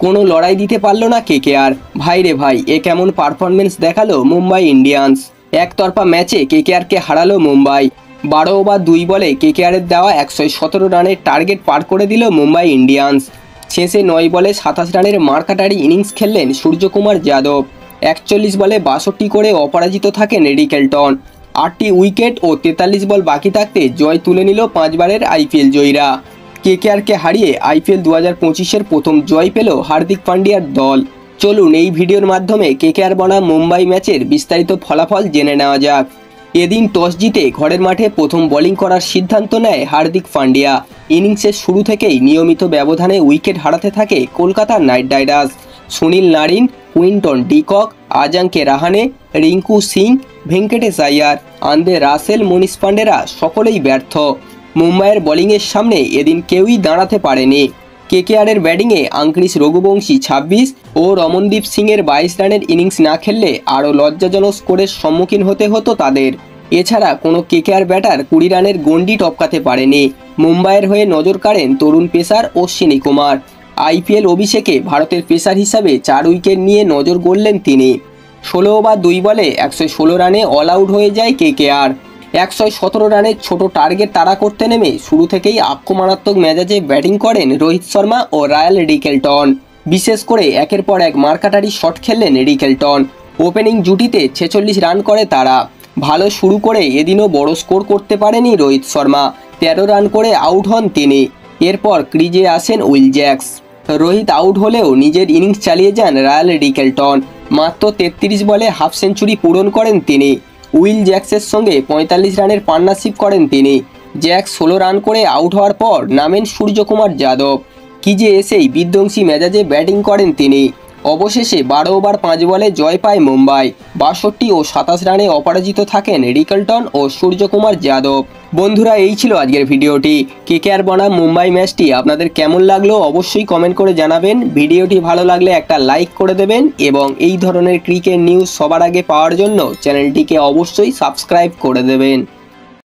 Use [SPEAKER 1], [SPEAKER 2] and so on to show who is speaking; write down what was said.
[SPEAKER 1] কোনো লড়াই দিতে পারলো না কেকেআর। ভাই রে ভাই, এ কেমন পারফরমেন্স দেখালো মুম্বাই ইন্ডিয়ান্স। একতরফা ম্যাচে কেকেআরকে হারালো মুম্বাই। 12 ওভার 2 বলে কেকেআরের দেওয়া 117 রানের টার্গেট পার করে দিল মুম্বাই ইন্ডিয়ান্স। শেষে 9 বলে 27 রানের মারকাটারি ইনিংস খেললেন সূর্যকুমার যাদব। 41 বলে 62 করে অপরাজিত থাকেন রিকেলটন। 8টি উইকেট ও 43 বল বাকি থাকতে জয় তুলে নিল 5 বারের আইপিএল জয়ীরা। কেকেআরকে হারিয়ে আইপিএল 2025-এর প্রথম জয় পেল হার্দিক পান্ডিয়ার দল। চলুন এই ভিডিওর মাধ্যমে কেকেআর বনাম মুম্বাই ম্যাচের বিস্তারিত ফলাফল জেনে নেওয়া যাক। এদিন টস জিতে ঘরের মাঠে প্রথম বোলিং করার সিদ্ধান্ত নেয় হার্দিক পান্ডিয়া। ইনিংসের শুরু থেকেই নিয়মিত ব্যবধানে উইকেট হারাতে থাকে Kolkata Knight Riders. Sunil Narine, Quinton de Kock, Ajinkya Rahane, Rinku Singh, Venkatesh Iyer, Andre Russell, Manish পান্ডেরা সকলেই ব্যর্থ। মুম্বাইয়ের বোলিংয়ের সামনে এদিন কেউই দাঁড়াতে পারেনি। কেকেআরের ব্যাটিংয়ে আঙ্ক্রিস রঘুবংশী 26 ও রমনদীপ সিংয়ের 22 রানের ইনিংস না খেললে আরও লজ্জাজনক স্কোরের সম্মুখীন হতে হতো তাদের। এছাড়া কোনো কেকেআর ব্যাটার 20 রানের গণ্ডি টপকাতে পারেনি। মুম্বাইয়ের হয়ে নজর কাড়েন তরুণ পেসার অশ্বিনী কুমার। আইপিএল অভিষেকে ভারতের পেসার হিসাবে 4 উইকেট নিয়ে নজর গড়লেন তিনি। 16 ওভার 2 বলে 116 রানে অল আউট হয়ে যায় কেকেআর। 117 রানের ছোট টার্গেট তাড়া করতে নেমে শুরু থেকেই আক্রমণাত্মক মেজাজে ব্যাটিং করেন রোহিত শর্মা ও রায়াল রিকেলটন। বিশেষ করে একের পর এক মারকাটারি শট খেললেন রিকেলটন। ওপেনিং জুটিতে 46 রান করে তারা। ভালো শুরু করে এদিনও বড় স্কোর করতে পারেনি রোহিত শর্মা। 13 রান করে আউট হন তিনি। এরপর ক্রিজে আসেন উইল জ্যাক্স। রোহিত আউট হলেও নিজের ইনিংস চালিয়ে যান রায়াল রিকেলটন। মাত্র 33 বলে হাফ সেঞ্চুরি পূরণ করেন তিনি। উইল জ্যাক্সের সঙ্গে 45 রানের পার্টনারশিপ করেন তিনি। জ্যাক্স 16 রান করে আউট হওয়ার পর নামেন সূর্যকুমার যাদব। ক্রিজে এসেই বিধ্বংসী মেজাজে ব্যাটিং করেন তিনি। অবশেষে 12 ওভার 5 বলে জয় পায় মুম্বাই। 62 ও 27 রানে অপরাজিত থাকেন রিকেলটন ও সূর্যকুমার যাদব। বন্ধুরা, এই ছিল আজকের ভিডিওটি। কেকেআর বনাম মুম্বাই ম্যাচটি আপনাদের কেমন লাগলো অবশ্যই কমেন্ট করে জানাবেন। ভিডিওটি ভালো লাগলে একটা লাইক করে দেবেন এবং এই ধরনের ক্রিকেট নিউজ সবার আগে পাওয়ার জন্য চ্যানেলটিকে অবশ্যই সাবস্ক্রাইব করে দেবেন।